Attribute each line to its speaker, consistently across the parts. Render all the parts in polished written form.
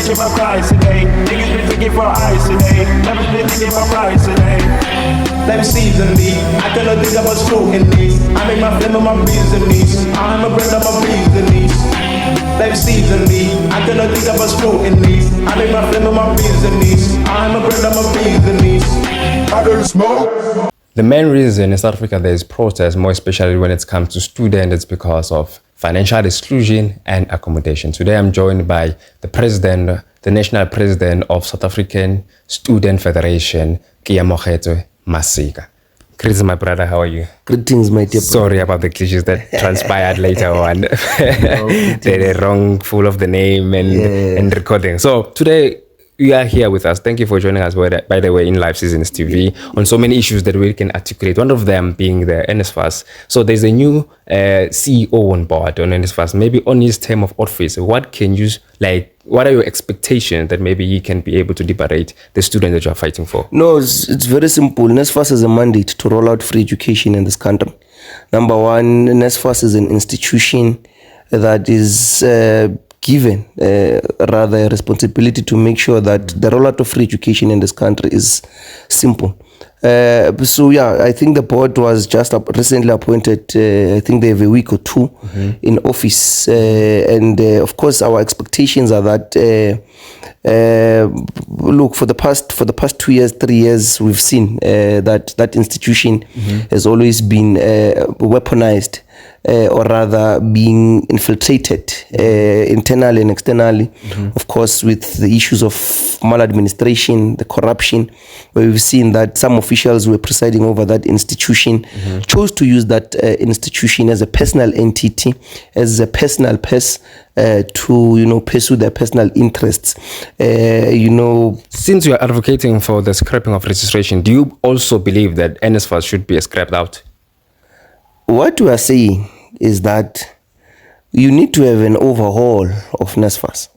Speaker 1: thinking my price today. Niggas been thinking for ice today. Never been thinking my price today. Let me season me. I cannot think about scrutiny. I make my flame of my business. I'm a brand of my business. Let me season me. I cannot think about scrutiny. I make my flame of my business. I'm a brand of my business. I don't smoke.
Speaker 2: The main reason in South Africa there is protest, more especially when it comes to students, it's because of financial exclusion and accommodation. Today I'm joined by the president, the national president of South African Student Federation, Keamogetswe Masike. Greetings, my brother. How are you?
Speaker 3: Greetings, my dear.
Speaker 2: Sorry about the glitches that transpired later on. The wrong full of the name and recording. So today you are here with us. Thank you for joining us, by the way, in Live Seasons TV on so many issues that we can articulate. One of them being the NSFAS. So there's a new CEO on board on NSFAS. Maybe on his term of office, what are your expectations that maybe he can be able to liberate the students that you are fighting for?
Speaker 3: No, it's very simple. NSFAS has a mandate to roll out free education in this country. Number one, NSFAS is an institution that is given rather a responsibility to make sure that the rollout of free education in this country is simple. So yeah, I think the board was just recently appointed. I think they have a week or two in office, and of course our expectations are that look, for the past 2 years, 3 years, we've seen that institution has always been weaponized. Or rather being infiltrated internally and externally, of course, with the issues of maladministration, the corruption, where we've seen that some officials who were presiding over that institution chose to use that institution as a personal entity, as a personal purse to pursue their personal interests.
Speaker 2: Since you are advocating for the scrapping of registration, do you also believe that NSFAS should be scrapped out?
Speaker 3: What we are saying is that you need to have an overhaul of NSFAS,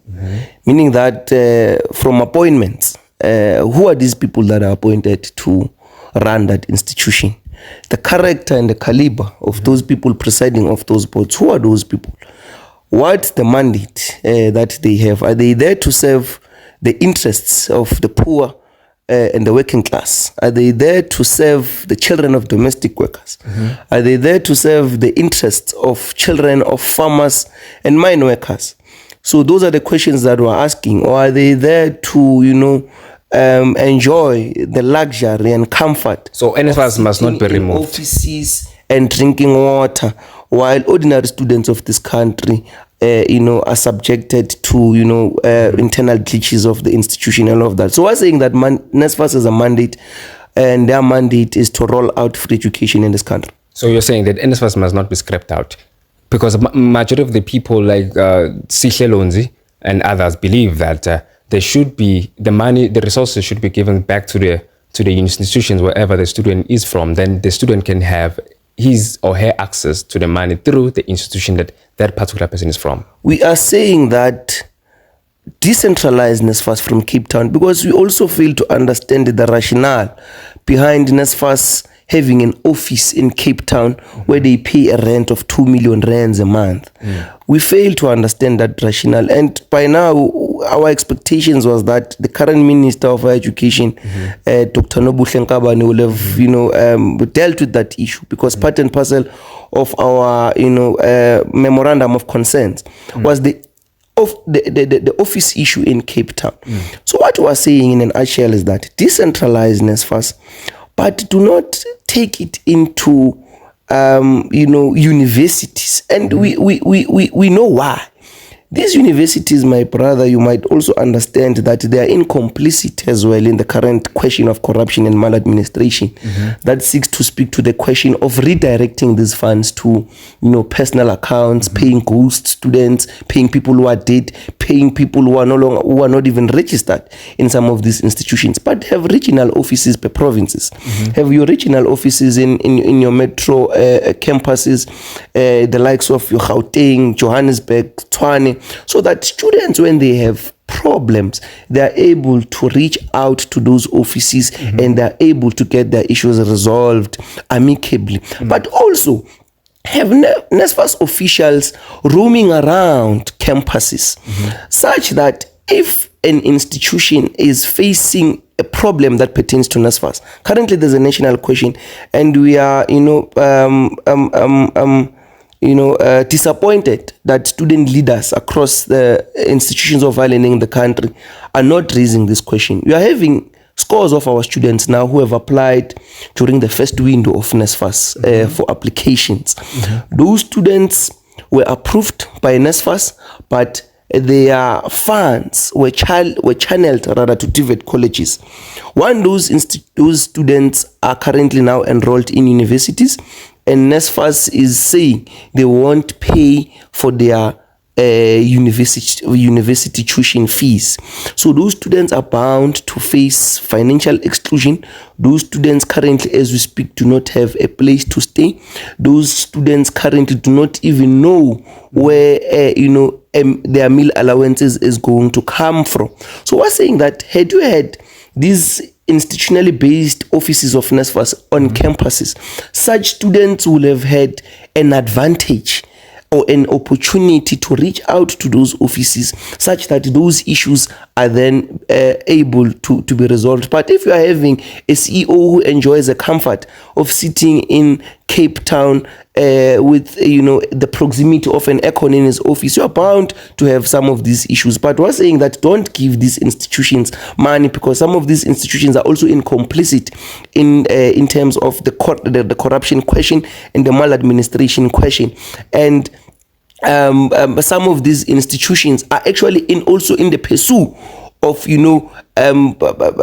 Speaker 3: meaning that from appointments, who are these people that are appointed to run that institution? The character and the caliber of those people presiding of those boards, who are those people? What's the mandate that they have? Are they there to serve the interests of the poor and the working class? Are they there to serve the children of domestic workers? Are they there to serve the interests of children of farmers and mine workers? So those are the questions that we're asking. Or are they there to, enjoy the luxury and comfort?
Speaker 2: So NSFAS must not be removed.
Speaker 3: Offices and drinking water, while ordinary students of this country are subjected to, internal glitches of the institution and all of that. So we're saying that NSFAS has a mandate, and their mandate is to roll out free education in this country.
Speaker 2: So you're saying that NSFAS must not be scrapped out? Because majority of the people like Sihle Lonzi and others believe that there should be the money, the resources should be given back to the institutions wherever the student is from. Then the student can have his or her access to the money through the institution that particular person is from.
Speaker 3: We are saying that decentralize NSFAS from Cape Town, because we also fail to understand the rationale behind NSFAS having an office in Cape Town where they pay a rent of 2 million rands a month. We fail to understand that rationale, and by now our expectations was that the current Minister of Education, Dr. Nobuhle Nkabane, will have dealt with that issue, because part and parcel of our memorandum of consent was the office issue in Cape Town. So what we are saying in a nutshell is that decentralize NSFAS, but do not take it into universities, and we know why. These universities, my brother, you might also understand that they are incomplicit as well in the current question of corruption and maladministration that seeks to speak to the question of redirecting these funds to, personal accounts, paying ghost students, paying people who are dead, paying people who are not even registered in some of these institutions, but have regional offices per provinces. Have your regional offices in your metro campuses, the likes of your Gauteng, Johannesburg, Tshwane, so that students, when they have problems, they are able to reach out to those offices and they are able to get their issues resolved amicably. But also have NSFAS officials roaming around campuses such that if an institution is facing a problem that pertains to NSFAS. Currently, there's a national question, and we are, disappointed that student leaders across the institutions of higher learning in the country are not raising this question. We are having scores of our students now who have applied during the first window of NSFAS for applications. Those students were approved by NSFAS, but their funds were channeled rather to TVET colleges. Those students are currently now enrolled in universities, and NSFAS is saying they won't pay for their university tuition fees. So those students are bound to face financial exclusion. Those students currently, as we speak, do not have a place to stay. Those students currently do not even know where their meal allowances is going to come from. So we're saying that had you had these institutionally based offices of NSFAS on campuses, such students will have had an advantage or an opportunity to reach out to those offices such that those issues are then able to be resolved. But if you are having a CEO who enjoys the comfort of sitting in Cape Town with the proximity of an aircon in his office, you are bound to have some of these issues. But we're saying that don't give these institutions money, because some of these institutions are also complicit in terms of the corruption question and the maladministration question. And some of these institutions are actually also in the pursuit of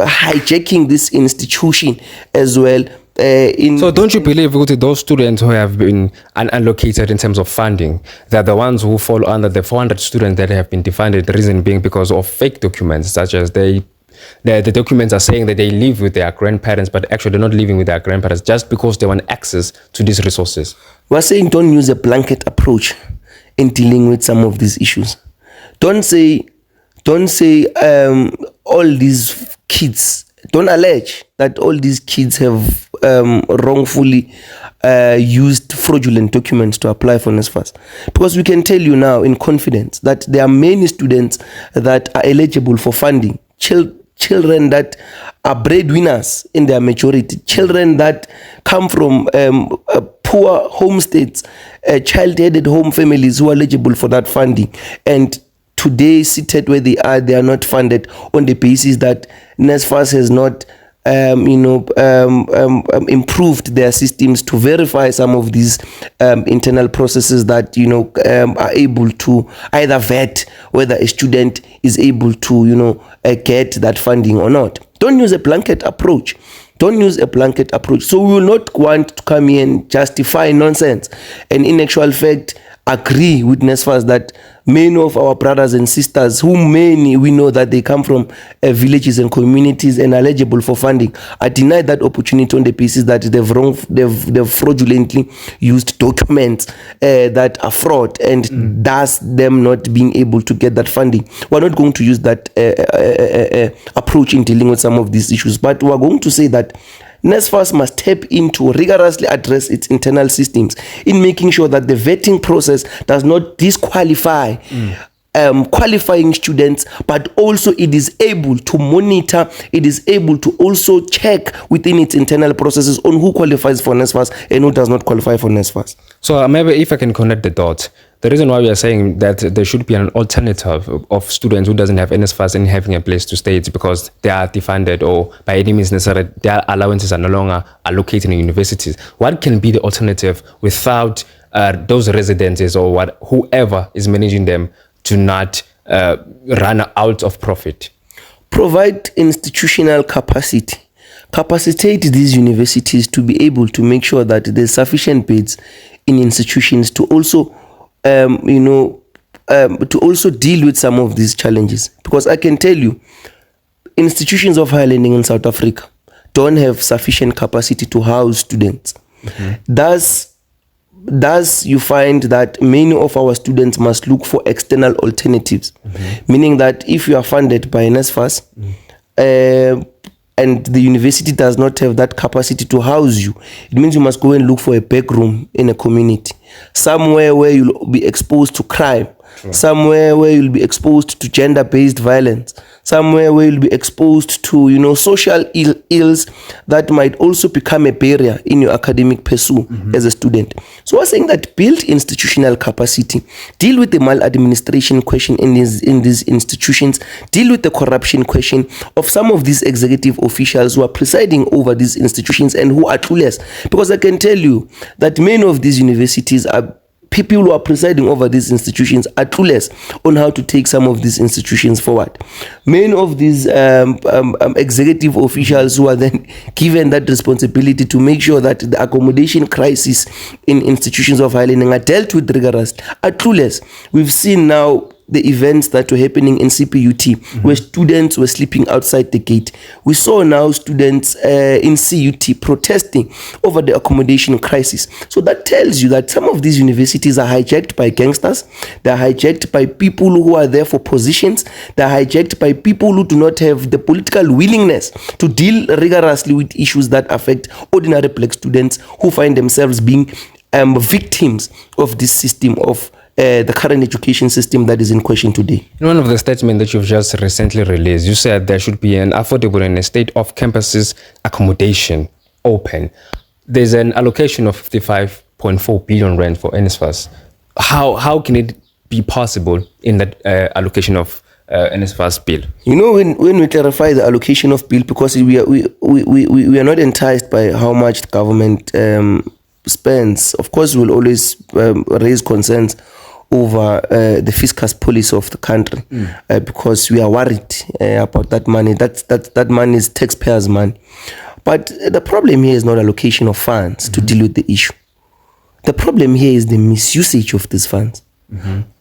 Speaker 3: hijacking this institution as well.
Speaker 2: So don't you believe with those students who have been unallocated in terms of funding, they're the ones who fall under the 400 students that have been defunded, the reason being because of fake documents, such as the documents are saying that they live with their grandparents, but actually they're not living with their grandparents just because they want access to these resources?
Speaker 3: We're saying don't use a blanket approach in dealing with some of these issues. Don't say all these kids, don't allege that all these kids have wrongfully used fraudulent documents to apply for NSFAS. Because we can tell you now in confidence that there are many students that are eligible for funding. Children that are breadwinners in their majority, children that come from poor homesteads, child-headed home families who are eligible for that funding. And today, seated where they are not funded on the basis that NSFAS has not improved their systems to verify some of these internal processes that are able to either vet whether a student is able to get that funding or not. Don't use a blanket approach. Don't use a blanket approach. So we will not want to come here and justify nonsense, and in actual fact agree with NSFAS that many of our brothers and sisters, we know that they come from villages and communities and are eligible for funding, are denied that opportunity on the basis that they've fraudulently used documents that are fraud, and thus them not being able to get that funding. We're not going to use that approach in dealing with some of these issues, but we're going to say that NSFAS must step in to rigorously address its internal systems in making sure that the vetting process does not disqualify qualifying students, but also it is able to monitor, it is able to also check within its internal processes on who qualifies for NSFAS and who does not qualify for NSFAS.
Speaker 2: So maybe if I can connect the dots, the reason why we are saying that there should be an alternative of students who doesn't have NSFAS and having a place to stay is because they are defunded, or by any means necessary, their allowances are no longer allocated in universities. What can be the alternative without those residences or whoever is managing them to not run out of profit?
Speaker 3: Provide institutional capacity. Capacitate these universities to be able to make sure that there's sufficient beds in institutions to also to also deal with some of these challenges. Because I can tell you, institutions of higher learning in South Africa don't have sufficient capacity to house students. Thus, you find that many of our students must look for external alternatives, meaning that if you are funded by NSFAS and the university does not have that capacity to house you, it means you must go and look for a back room in a community, somewhere where you'll be exposed to crime, somewhere where you'll be exposed to gender-based violence, somewhere where you'll be exposed to, social ills that might also become a barrier in your academic pursuit as a student. So we're saying that build institutional capacity, deal with the maladministration question in these institutions, deal with the corruption question of some of these executive officials who are presiding over these institutions and who are clueless. Because I can tell you that many of these universities are people who are presiding over these institutions are clueless on how to take some of these institutions forward. Many of these executive officials who are then given that responsibility to make sure that the accommodation crisis in institutions of higher learning are dealt with rigorously are clueless. We've seen now the events that were happening in CPUT, where students were sleeping outside the gate. We saw now students in CUT protesting over the accommodation crisis. So that tells you that some of these universities are hijacked by gangsters. They're hijacked by people who are there for positions. They're hijacked by people who do not have the political willingness to deal rigorously with issues that affect ordinary black students who find themselves being victims of this system of the current education system that is in question today.
Speaker 2: In one of the statements that you've just recently released, you said there should be an affordable and a state of campuses accommodation open. There's an allocation of 55.4 billion rand for NSFAS. How can it be possible in that allocation of NSFAS bill?
Speaker 3: When we clarify the allocation of bill, because we are not enticed by how much the government spends. Of course, we will always raise concerns over the fiscal policy of the country because we are worried about that money. That money is taxpayers' money. But the problem here is not allocation of funds to deal with the issue. The problem here is the misusage of these funds.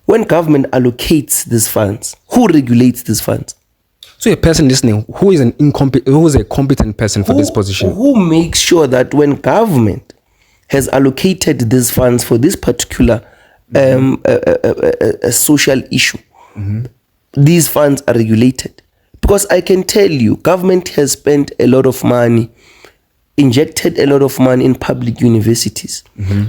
Speaker 3: When government allocates these funds, who regulates these funds?
Speaker 2: So a person listening, who is a competent person for this position?
Speaker 3: Who makes sure that when government has allocated these funds for this particular a social issue, these funds are regulated? Because I can tell you, government has spent a lot of money, injected a lot of money in public universities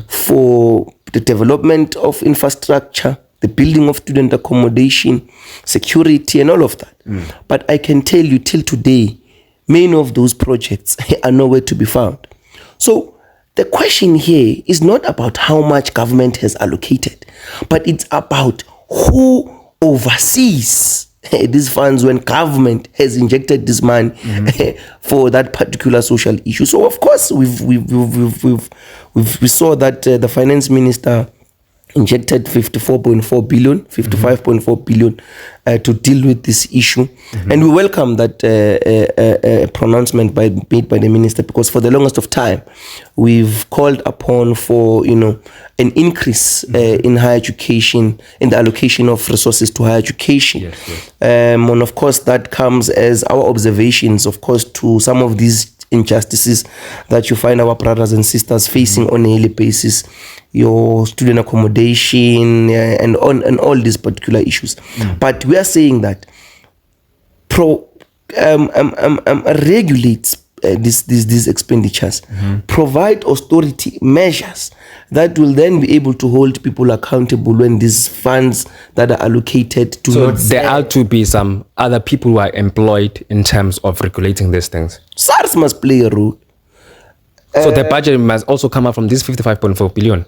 Speaker 3: for the development of infrastructure, the building of student accommodation, security, and all of that. But I can tell you, till today, many of those projects are nowhere to be found. So the question here is not about how much government has allocated, but it's about who oversees these funds when government has injected this money for that particular social issue. So of course we saw that the finance minister injected 55.4 billion to deal with this issue. And we welcome that pronouncement made by the minister, because for the longest of time we've called upon for an increase in higher education, in the allocation of resources to higher education. And of course that comes as our observations, of course, to some of these injustices that you find our brothers and sisters facing on a daily basis, your student accommodation and all these particular issues. But we are saying that regulates these expenditures, provide austerity measures that will then be able to hold people accountable when these funds that are allocated do not.
Speaker 2: There are to be some other people who are employed in terms of regulating these things.
Speaker 3: SARS must play a role.
Speaker 2: So the budget must also come out from this 55.4 billion.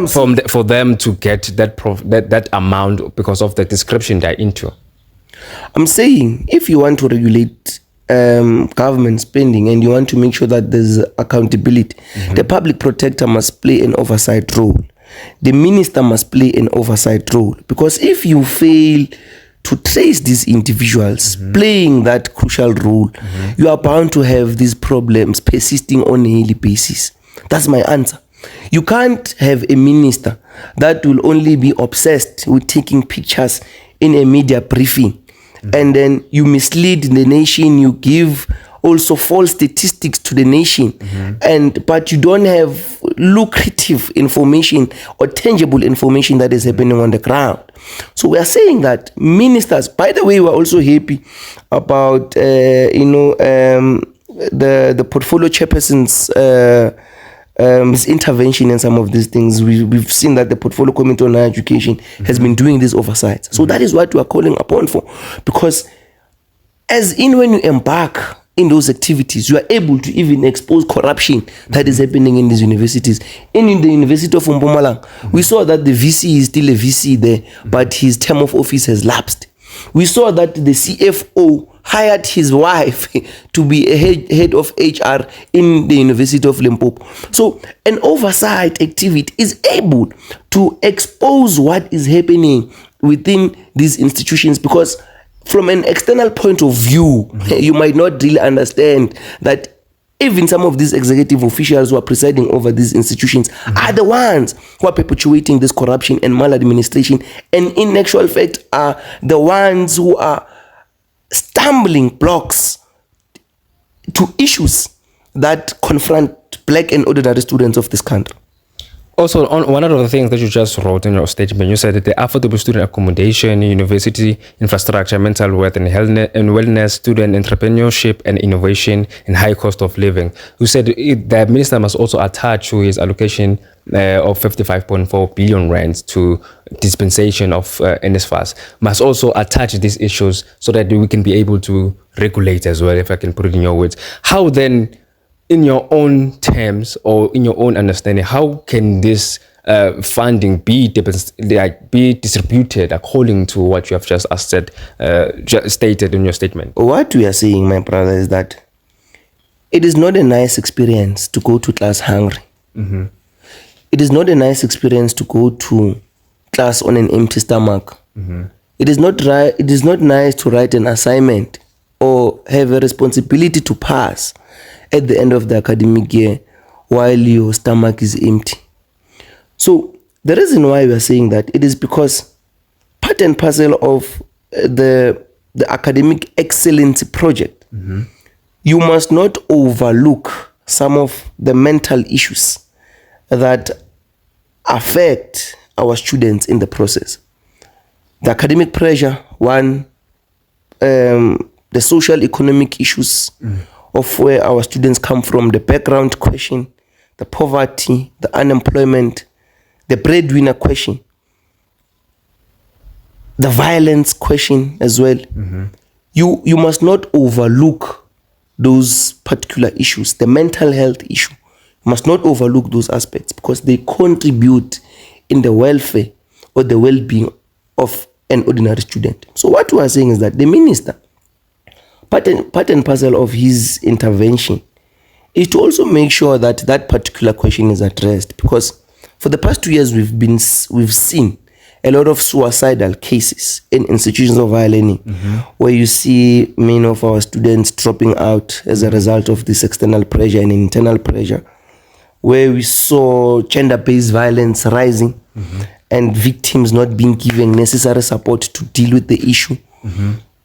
Speaker 2: For them to get that amount because of the description they're into.
Speaker 3: I'm saying if you want to regulate government spending and you want to make sure that there's accountability, the public protector must play an oversight role. The minister must play an oversight role, because if you fail to trace these individuals playing that crucial role, you are bound to have these problems persisting on a daily basis. That's my answer. You can't have a minister that will only be obsessed with taking pictures in a media briefing, and then you mislead the nation, you give also false statistics to the nation, but you don't have lucrative information or tangible information that is happening on the ground. So we are saying that ministers, by the way, we're also happy about the portfolio chairperson's his intervention in some of these things. We've seen that the Portfolio Committee on Higher Education has been doing these oversights. So that is what we are calling upon for, because as in when you embark in those activities, you are able to even expose corruption that is happening in these universities. In the University of Mpumalanga, we saw that the VC is still a VC there, but his term of office has lapsed. We saw that the CFO hired his wife to be a head of HR in the University of Limpopo. So an oversight activity is able to expose what is happening within these institutions, because from an external point of view, you might not really understand that even some of these executive officials who are presiding over these institutions are the ones who are perpetuating this corruption and maladministration, and in actual fact are the ones who are stumbling blocks to issues that confront black and ordinary students of this country.
Speaker 2: Also, on one of the things that you just wrote in your statement, you said that the affordable student accommodation, university infrastructure, mental health and wellness, student entrepreneurship and innovation, and high cost of living. You said the minister must also attach to his allocation of 55.4 billion rands to dispensation of NSFAS, must also attach these issues so that we can be able to regulate as well, if I can put it in your words. How then, in your own terms or in your own understanding, how can this funding be distributed according to what you have just stated in your statement?
Speaker 3: What we are saying, my brother, is that it is not a nice experience to go to class hungry. Mm-hmm. It is not a nice experience to go to class on an empty stomach. Mm-hmm. It is not right. It is not nice to write an assignment or have a responsibility to pass at the end of the academic year while your stomach is empty. So the reason why we are saying that, it is because part and parcel of the academic excellence project, you must not overlook some of the mental issues that affect our students in the process. The academic pressure, one, the social economic issues of where our students come from, the background question, the poverty, the unemployment, the breadwinner question, the violence question as well. You must not overlook those particular issues. The mental health issue, you must not overlook those aspects, because they contribute in the welfare or the well-being of an ordinary student. So what we are saying is that the minister, part and parcel of his intervention, is to also make sure that that particular question is addressed, because for the past 2 years we've seen a lot of suicidal cases in institutions of higher learning, where you see many of our students dropping out as a result of this external pressure and internal pressure, where we saw gender-based violence rising and victims not being given necessary support to deal with the issue.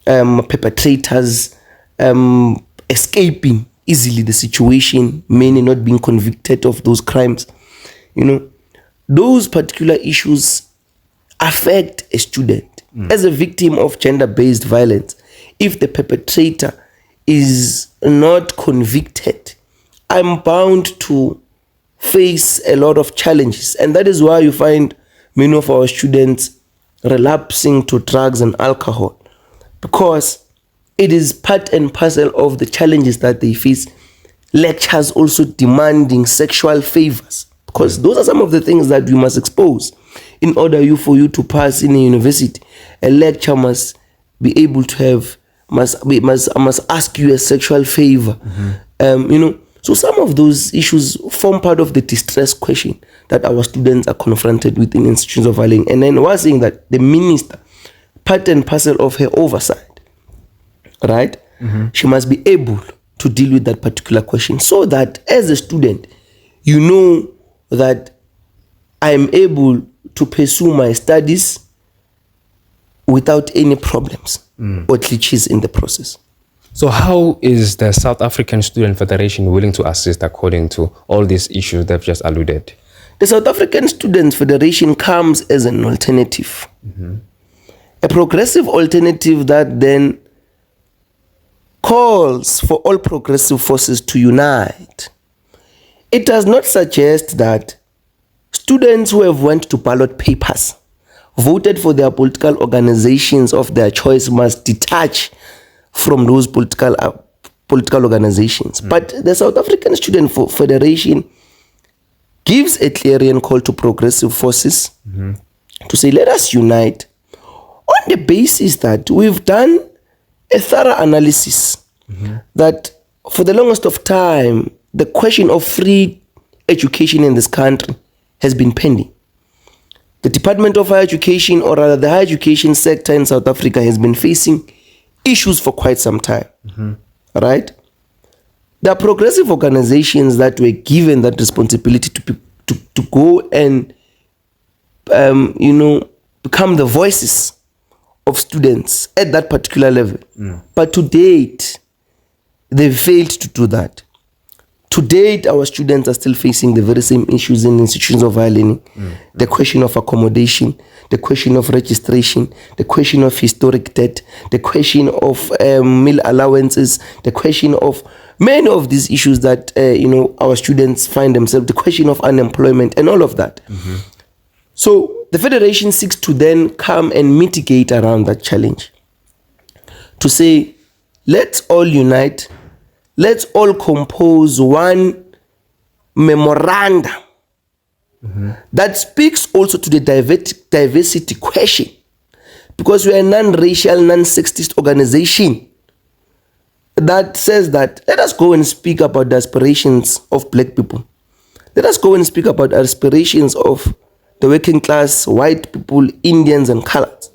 Speaker 3: Perpetrators escaping easily the situation, many not being convicted of those crimes. Those particular issues affect a student. As a victim of gender-based violence, if the perpetrator is not convicted, I'm bound to face a lot of challenges. And that is why you find many of our students relapsing to drugs and alcohol, because it is part and parcel of the challenges that they face. Lectures also demanding sexual favors, because those are some of the things that we must expose in order for you to pass in a university. A lecturer must be able to have, must ask you a sexual favor. So some of those issues form part of the distress question that our students are confronted with in institutions of learning. And then we're saying that the minister, part and parcel of her oversight, right? She must be able to deal with that particular question, so that as a student, you know that I am able to pursue my studies without any problems or glitches in the process.
Speaker 2: So how is the South African Student Federation willing to assist according to all these issues that I've just alluded?
Speaker 3: The South African Students Federation comes as an alternative, a progressive alternative that then calls for all progressive forces to unite it does not suggest that students who have went to ballot papers, voted for their political organizations of their choice, must detach from those political organizations. But the South African Student Federation gives a clarion call to progressive forces to say, let us unite on the basis that we've done a thorough analysis that for the longest of time, the question of free education in this country has been pending. The Department of Higher Education, or rather the higher education sector in South Africa, has been facing issues for quite some time. Right? There are progressive organizations that were given that responsibility to go and become the voices of students at that particular level. But to date, they've failed to do that. To date, our students are still facing the very same issues in institutions of higher learning. The question of accommodation, the question of registration, the question of historic debt, the question of meal allowances, the question of many of these issues that our students find themselves, the question of unemployment and all of that. So the Federation seeks to then come and mitigate around that challenge. To say, let's all unite, let's all compose one memorandum that speaks also to the diversity question, because we are a non-racial, non-sexist organization that says that let us go and speak about the aspirations of black people. Let us go and speak about aspirations of the working class, white people, Indians and colors,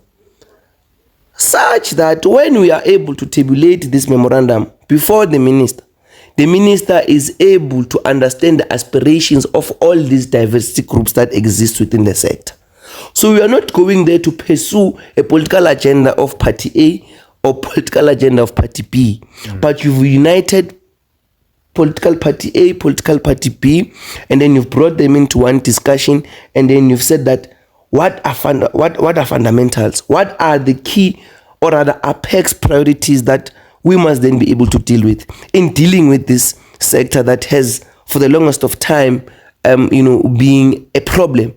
Speaker 3: such that when we are able to tabulate this memorandum before the minister is able to understand the aspirations of all these diversity groups that exist within the sector. So we are not going there to pursue a political agenda of party A or political agenda of party B, but you've united political party A, political party B, and then you've brought them into one discussion, and then you've said that what are fundamentals, what are the key or rather apex priorities that we must then be able to deal with in dealing with this sector that has for the longest of time being a problem.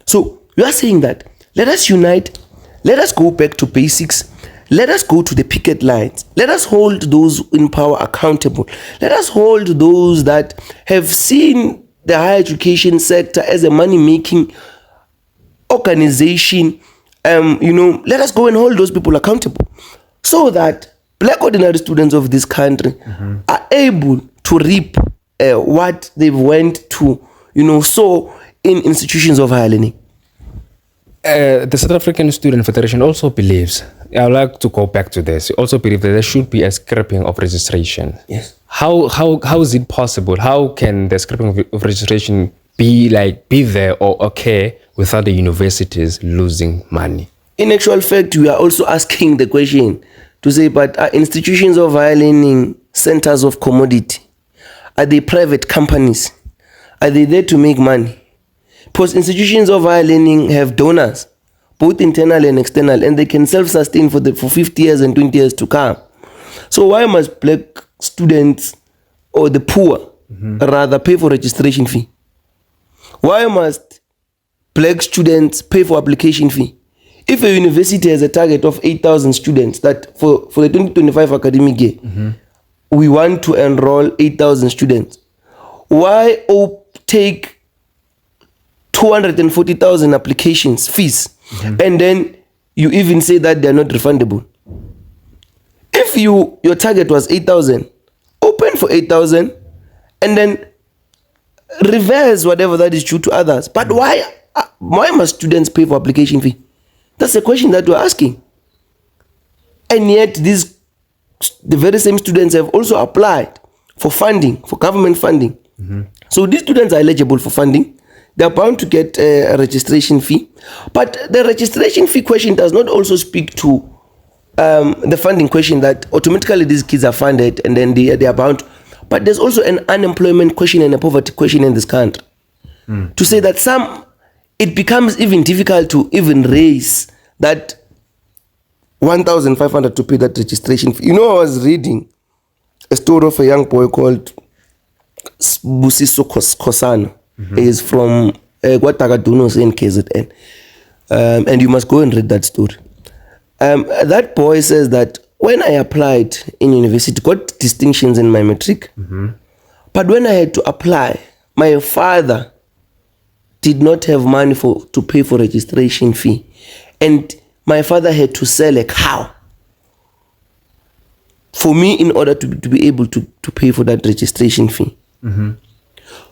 Speaker 3: So we are saying that let us unite, let us go back to basics, let us go to the picket lines, let us hold those in power accountable, let us hold those that have seen the higher education sector as a money-making organization. Let us go and hold those people accountable so that black ordinary students of this country are able to reap what they've went to sow in institutions of higher learning.
Speaker 2: The South African Student Federation also believes, I would like to go back to this, also believe that there should be a scrapping of registration.
Speaker 3: Yes.
Speaker 2: How is it possible? How can the scrapping of registration be there or okay without the universities losing money?
Speaker 3: In actual fact, we are also asking the question to say, but are institutions of higher learning centers of commodity? Are they private companies? Are they there to make money? Because institutions of higher learning have donors, both internal and external, and they can self-sustain for 50 years and 20 years to come. So why must black students or the poor rather pay for registration fee? Why must black students pay for application fee? If a university has a target of 8,000 students, that for the 2025 academic year, we want to enroll 8,000 students, why take 240,000 applications fees and then you even say that they're not refundable? If your target was 8,000, open for 8,000 and then reverse whatever that is due to others. But why must students pay for application fee? That's the question that we're asking. And yet the very same students have also applied for funding, for government funding. So these students are eligible for funding. They're bound to get a registration fee. But the registration fee question does not also speak to the funding question, that automatically these kids are funded and then they are bound. But there's also an unemployment question and a poverty question in this country. To say that it becomes even difficult to even raise that 1,500 to pay that registration fee. I was reading a story of a young boy called Busiso Kosano is from Guatagadunos in KZN. And you must go and read that story. That boy says that when I applied in university, got distinctions in my matric, but when I had to apply, my father did not have money to pay for registration fee. And my father had to sell a cow for me in order to be able to pay for that registration fee.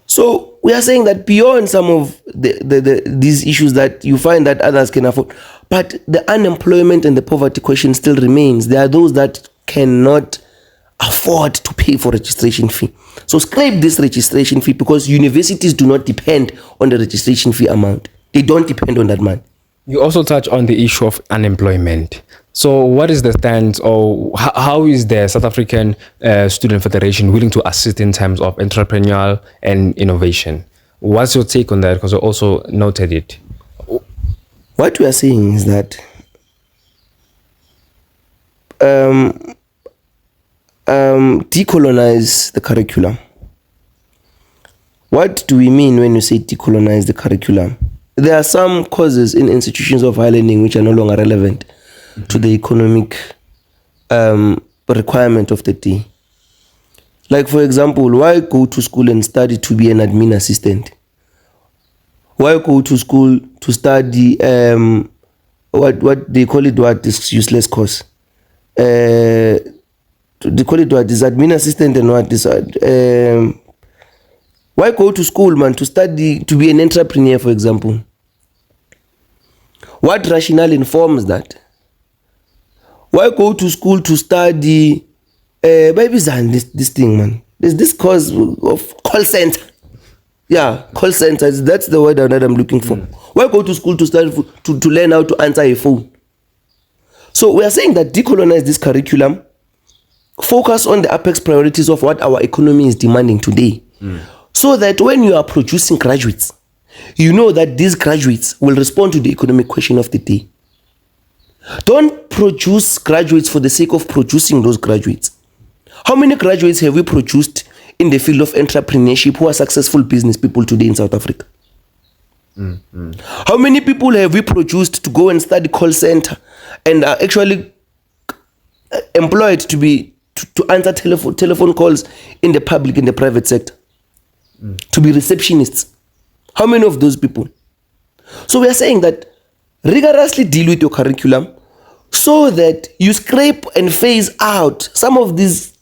Speaker 3: So we are saying that beyond some of these issues that you find that others can afford, but the unemployment and the poverty question still remains. There are those that cannot afford to pay for registration fee. So scrape this registration fee, because universities do not depend on the registration fee amount. They don't depend on that money.
Speaker 2: You also touch on the issue of unemployment. So what is the stance, or how is the South African Student Federation willing to assist in terms of entrepreneurial and innovation? What's your take on that? Because you also noted it.
Speaker 3: What we are saying is that decolonize the curriculum. What do we mean when you say decolonize the curriculum? There are some causes in institutions of higher learning which are no longer relevant to the economic requirement of the day. Like, for example, why go to school and study to be an admin assistant? Why go to school to study what they call it, what this useless course? They call it what, this admin assistant and what this why go to school, man, to study to be an entrepreneur, for example? What rationale informs that? Why go to school to study this thing, man? There's this course of call center. Yeah, call center. That's the word that I'm looking for. Why go to school to study to learn how to answer a phone? So we are saying that decolonize this curriculum, focus on the apex priorities of what our economy is demanding today. So that when you are producing graduates, you know that these graduates will respond to the economic question of the day. Don't produce graduates for the sake of producing those graduates. How many graduates have we produced in the field of entrepreneurship who are successful business people today in South Africa? How many people have we produced to go and study call center and are actually employed to answer telephone calls in the public, in the private sector? To be receptionists. How many of those people? So we are saying that rigorously deal with your curriculum so that you scrape and phase out some of these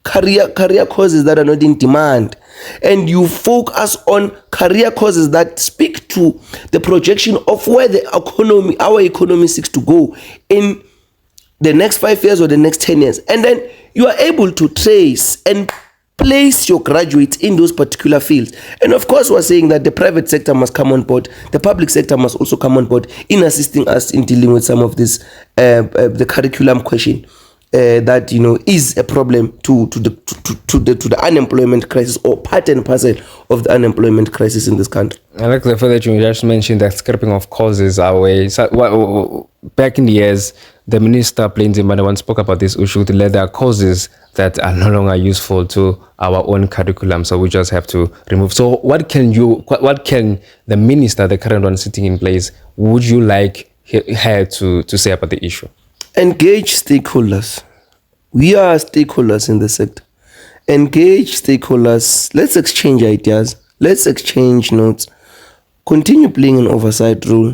Speaker 3: career courses that are not in demand, and you focus on career courses that speak to the projection of where our economy seeks to go in the next 5 years or the next 10 years. And then you are able to trace and place your graduates in those particular fields. And of course, we're saying that the private sector must come on board. The public sector must also come on board in assisting us in dealing with some of this, the curriculum question that, you know, is a problem to the unemployment crisis, or part and parcel of the unemployment crisis in this country.
Speaker 2: I like the fact that you just mentioned that scrapping of causes away. So, back in the years, the minister Plainzimana once spoke about this issue, that there are causes that are no longer useful to our own curriculum, so we just have to remove. So what can the minister, the current one sitting in place, would you like her to say about the issue?
Speaker 3: Engage stakeholders. We are stakeholders in the sector. Engage stakeholders. Let's exchange ideas. Let's exchange notes. Continue playing an oversight role.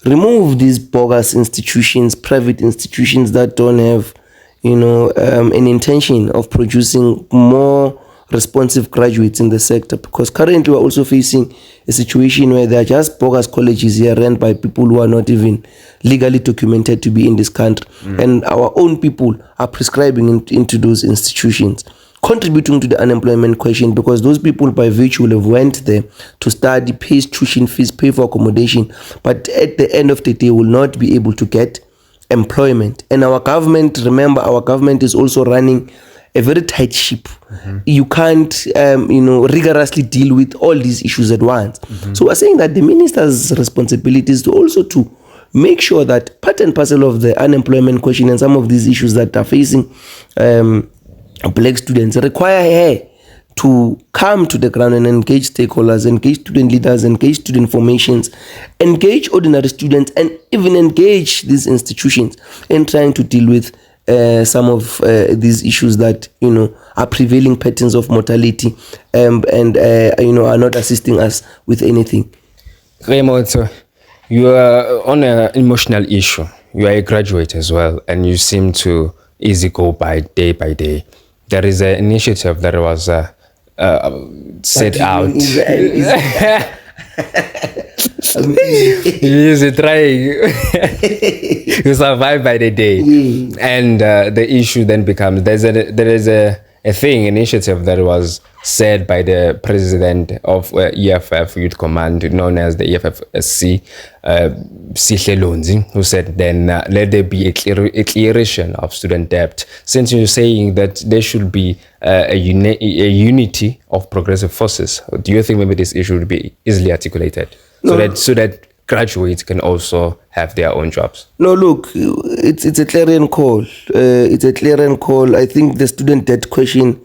Speaker 3: Remove these bogus institutions, private institutions that don't have, an intention of producing more responsive graduates in the sector. Because currently we're also facing a situation where there are just bogus colleges here run by people who are not even legally documented to be in this country. And our own people are prescribing into those institutions, contributing to the unemployment question, because those people by virtue have went there to study, pay tuition fees, pay for accommodation, but at the end of the day will not be able to get employment. And our government, remember, our government is also running a very tight ship. You can't, rigorously deal with all these issues at once. So we're saying that the minister's responsibility is to also to make sure that part and parcel of the unemployment question and some of these issues that are facing black students require her to come to the ground and engage stakeholders, engage student leaders, engage student formations, engage ordinary students, and even engage these institutions in trying to deal with some of these issues that are prevailing patterns of mortality and are not assisting us with anything.
Speaker 2: Keamogetswe, you are on an emotional issue. You are a graduate as well, and you seem to easy go by day. There is an initiative that was set out. You're trying to survive by the day, and the issue then becomes there is a initiative that was said by the president of EFF Youth Command, known as the EFFSC, Sihle Lonzi, who said then let there be a clearation of student debt. Since you're saying that there should be a unity of progressive forces, do you think maybe this issue would be easily articulated so that graduates can also have their own jobs?
Speaker 3: No, look, it's a clarion call. It's a clarion call. I think the student debt question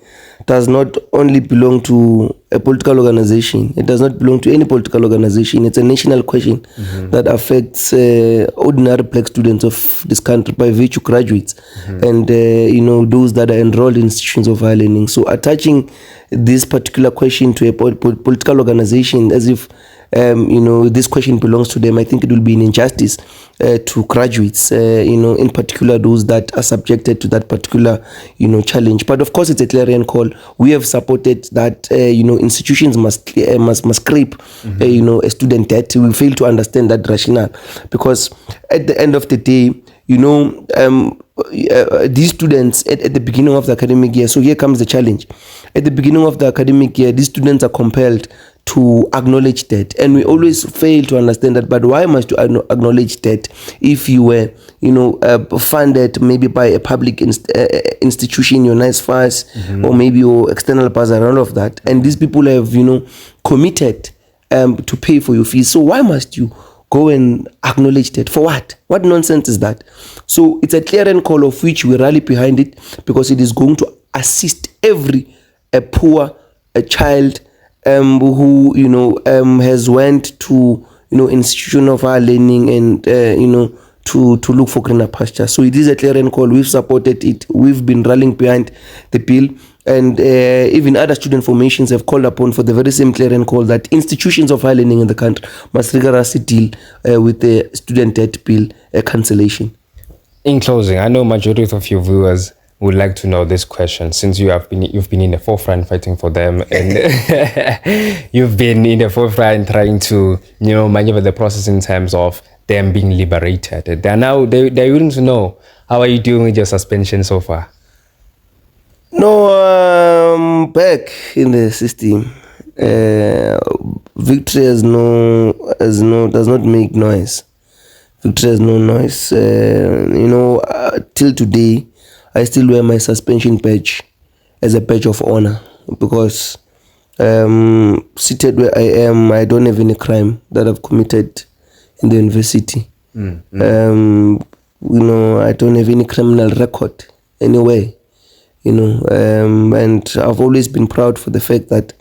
Speaker 3: does not only belong to a political organization. It does not belong to any political organization. It's a national question that affects ordinary black students of this country, by virtue graduates, and those that are enrolled in institutions of higher learning. So attaching this particular question to a political organization as if this question belongs to them, I think it will be an injustice to graduates, in particular those that are subjected to that particular, challenge. But of course, it's a clarion call. We have supported that, institutions must scrape, a student debt. We fail to understand that rationale, because at the end of the day, these students at the beginning of the academic year, so here comes the challenge. At the beginning of the academic year, these students are compelled to acknowledge that, and we always fail to understand that. But why must you acknowledge that if you were funded maybe by a public institution, your NSFAS, or maybe your external bursar, all of that, and these people have committed to pay for your fees? So why must you go and acknowledge that? For what nonsense is that? So it's a clarion call of which we rally behind it, because it is going to assist every poor child who has went to institution of higher learning and to look for greener pasture. So it is a clarion call. We've supported it. We've been rallying behind the bill, and even other student formations have called upon for the very same clarion call that institutions of higher learning in the country must rigorously deal with the student debt bill cancellation.
Speaker 2: In closing, I know majority of your viewers would like to know this question, since you've been in the forefront fighting for them, and you've been in the forefront trying to maneuver the process in terms of them being liberated. They're willing to know, how are you doing with your suspension so far?
Speaker 3: No, back in the system. Victory does not make noise. Victory has no noise. Till today, I still wear my suspension badge as a badge of honor, because seated where I am, I don't have any crime that I've committed in the university. I don't have any criminal record anyway. And I've always been proud for the fact that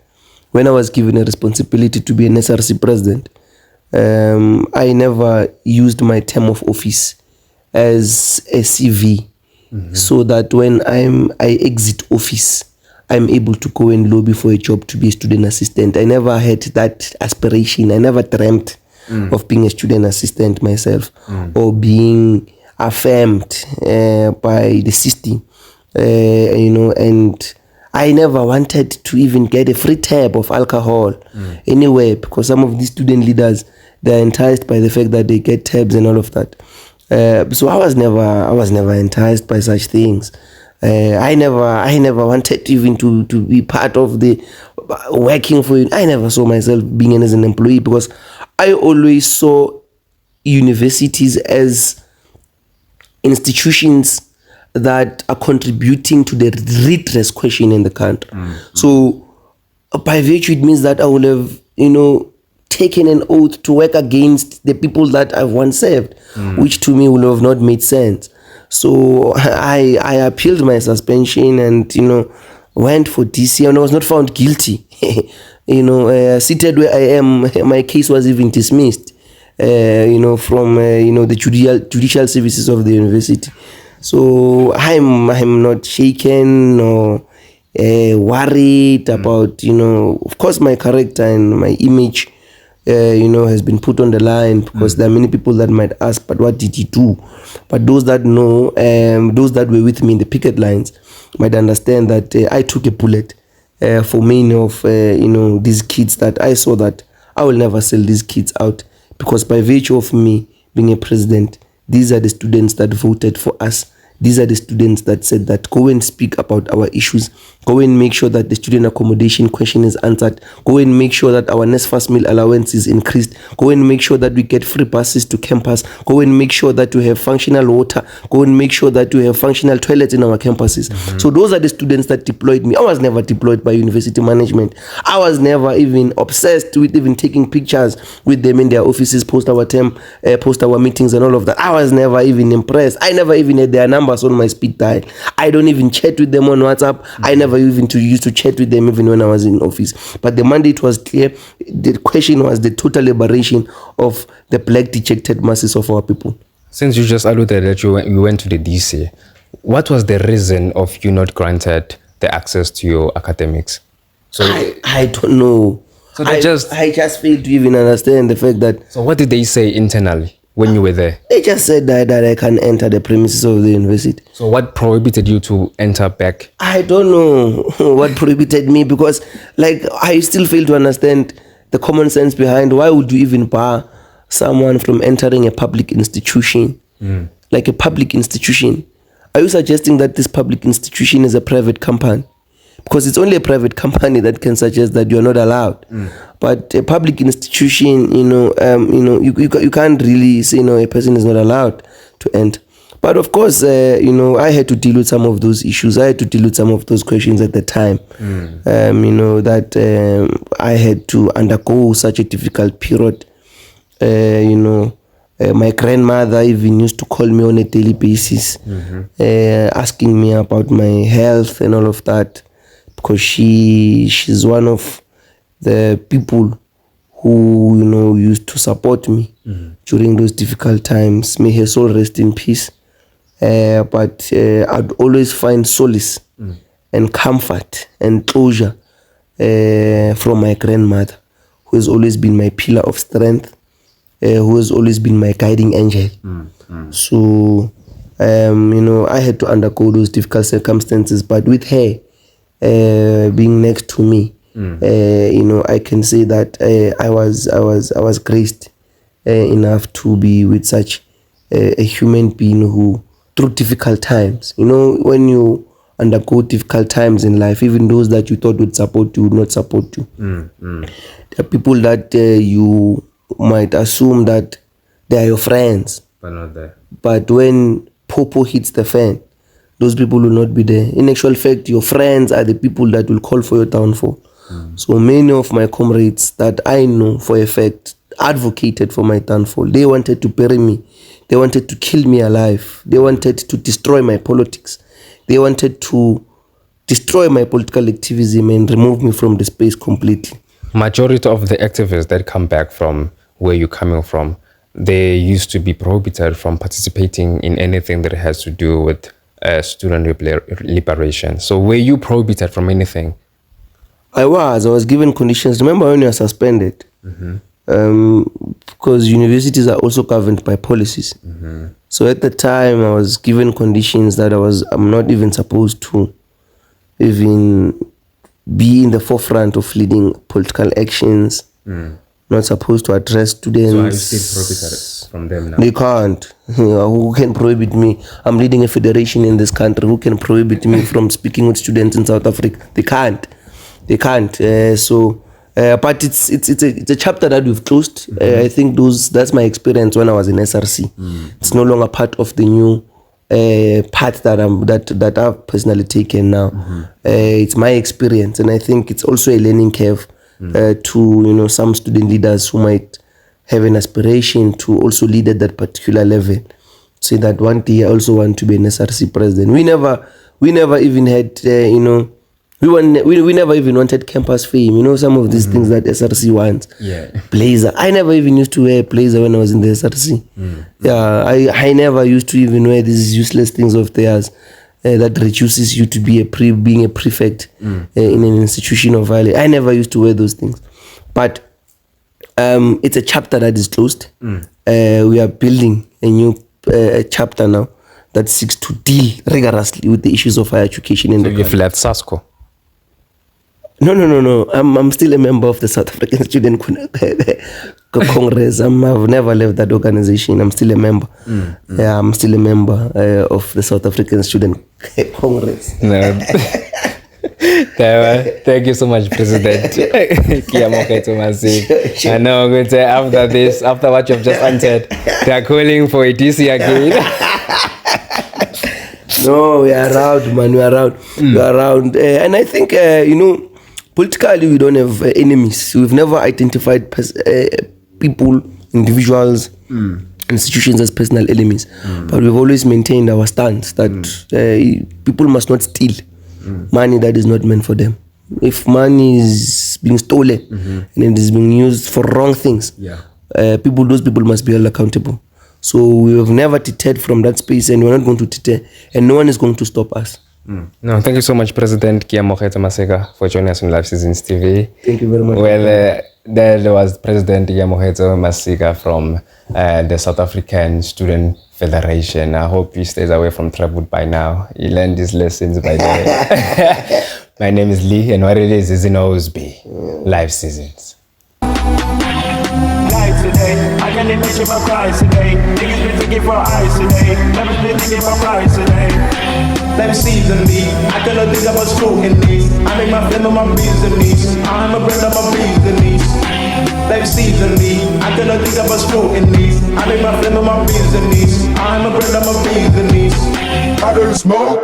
Speaker 3: when I was given a responsibility to be an SRC president, I never used my term of office as a CV. So that when I exit office, I'm able to go and lobby for a job to be a student assistant. I never had that aspiration. I never dreamt of being a student assistant myself, or being affirmed by the system. And I never wanted to even get a free tab of alcohol anywhere, because some of these student leaders, they're enticed by the fact that they get tabs and all of that. So I was never enticed by such things. I never wanted even to be part of the working for it. I never saw myself being as an employee, because I always saw universities as institutions that are contributing to the redress question in the country. So by virtue, it means that I would have, taken an oath to work against the people that I've once served, which to me would have not made sense. So I appealed my suspension, and went for DC and I was not found guilty. Seated where I am, my case was even dismissed, from the judicial services of the university. So I'm not shaken or worried about, of course my character and my image, has been put on the line, because there are many people that might ask, but what did he do? But those that know, those that were with me in the picket lines might understand that I took a bullet for many of, these kids, that I saw that I will never sell these kids out, because by virtue of me being a president, these are the students that voted for us. These are the students that said that go and speak about our issues. Go and make sure that the student accommodation question is answered. Go and make sure that our NSFAS meal allowance is increased. Go and make sure that we get free buses to campus. Go and make sure that we have functional water. Go and make sure that we have functional toilets in our campuses. So those are the students that deployed me. I was never deployed by university management. I was never even obsessed with even taking pictures with them in their offices, post our meetings and all of that. I was never even impressed. I never even had their numbers on my speed dial. I don't even chat with them on WhatsApp. I never even used to chat with them even when I was in office. But the mandate was clear. The question was the total liberation of the black dejected masses of our people.
Speaker 2: Since you just alluded that you went to the DC, what was the reason of you not granted the access to your academics? So
Speaker 3: I don't know.
Speaker 2: So
Speaker 3: I just failed to even understand the fact that.
Speaker 2: So what did they say internally when you were there?
Speaker 3: They just said that I can enter the premises of the university.
Speaker 2: So what prohibited you to enter back?
Speaker 3: I don't know what prohibited me, because I still fail to understand the common sense behind why would you even bar someone from entering a public institution, like a public institution. Are you suggesting that this public institution is a private company? Because it's only a private company that can suggest that you're not allowed. But a public institution, you can't really say no, a person is not allowed to enter. But of course, I had to deal with some of those issues. I had to deal with some of those questions at the time. That I had to undergo such a difficult period. My grandmother even used to call me on a daily basis, asking me about my health and all of that, because she's one of the people who used to support me during those difficult times. May her soul rest in peace. But I'd always find solace and comfort and closure from my grandmother, who has always been my pillar of strength, who has always been my guiding angel. So I had to undergo those difficult circumstances, but with her being next to me, I can say that I was graced enough to be with such a human being who, through difficult times, when you undergo difficult times in life, even those that you thought would support you would not support you. There are people that you might assume that they are your friends,
Speaker 2: But not there.
Speaker 3: but when popo hits the fan, those people will not be there. In actual fact, your friends are the people that will call for your downfall. So many of my comrades that I know for a fact advocated for my downfall. They wanted to bury me. They wanted to kill me alive. They wanted to destroy my politics. They wanted to destroy my political activism and remove me from the space completely.
Speaker 2: Majority of the activists that come back from where you're coming from, they used to be prohibited from participating in anything that has to do with student liberation. So were you prohibited from anything?
Speaker 3: I was given conditions. Remember when you are suspended? Because universities are also governed by policies. So at the time, I was given conditions that I'm not even supposed to even be in the forefront of leading political actions. Not supposed to address students.
Speaker 2: So are you still prohibited from them now?
Speaker 3: They can't. Who can prohibit me? I'm leading a federation in this country. Who can prohibit me from speaking with students in South Africa? They can't. But it's a chapter that we've closed. I think that's my experience when I was in SRC. It's no longer part of the new path that I've personally taken now. It's my experience, and I think it's also a learning curve to some student leaders who might have an aspiration to also lead at that particular level. Say that one day I also want to be an SRC president. We never even had We never even wanted campus fame. You know, some of these things that SRC wants.
Speaker 2: Yeah.
Speaker 3: Blazer. I never even used to wear blazer when I was in the SRC. Yeah, I never used to even wear these useless things of theirs that reduces you to be being a prefect in an institution of value. I never used to wear those things. But it's a chapter that is closed. We are building a new chapter now that seeks to deal rigorously with the issues of higher education in
Speaker 2: So
Speaker 3: the
Speaker 2: you
Speaker 3: country.
Speaker 2: feel at Sasco?
Speaker 3: No. I'm still a member of the South African Student Congress. I've never left that organization. I'm still a member. Yeah, I'm still a member of the South African Student Congress.
Speaker 2: No. Thank you so much, President Keamogetswe Masike.
Speaker 3: Sure.
Speaker 2: I know I'm going to say after this, after what you've just answered, they are calling for a DC again.
Speaker 3: No, we are around, man. We are around. We are around. And I think, politically, we don't have enemies. We've never identified people, individuals, institutions as personal enemies. But we've always maintained our stance that people must not steal money that is not meant for them. If money is being stolen and it is being used for wrong things, those people must be held accountable. So we have never deterred from that space, and we're not going to deter, and no one is going to stop us.
Speaker 2: No, thank you so much, President Keamogetswe Masike, for joining us on Live Seasons TV.
Speaker 3: Thank you very much.
Speaker 2: Well, there was President Keamogetswe Masike from the South African Student Federation. I hope he stays away from trouble by now. He learned his lessons by now. My name is Lee, and what it is in OSB, Live Seasons.
Speaker 1: Today, I can't even mention my price today. Niggas been thinking for ice today. Never been thinking for price today. Let me season me. I cannot think about scrutiny. I make my flame my business. I'm a brand of my business. Let me season me. I cannot think about scrutiny. I make my flame my business. I'm a brand of my business. I don't smoke.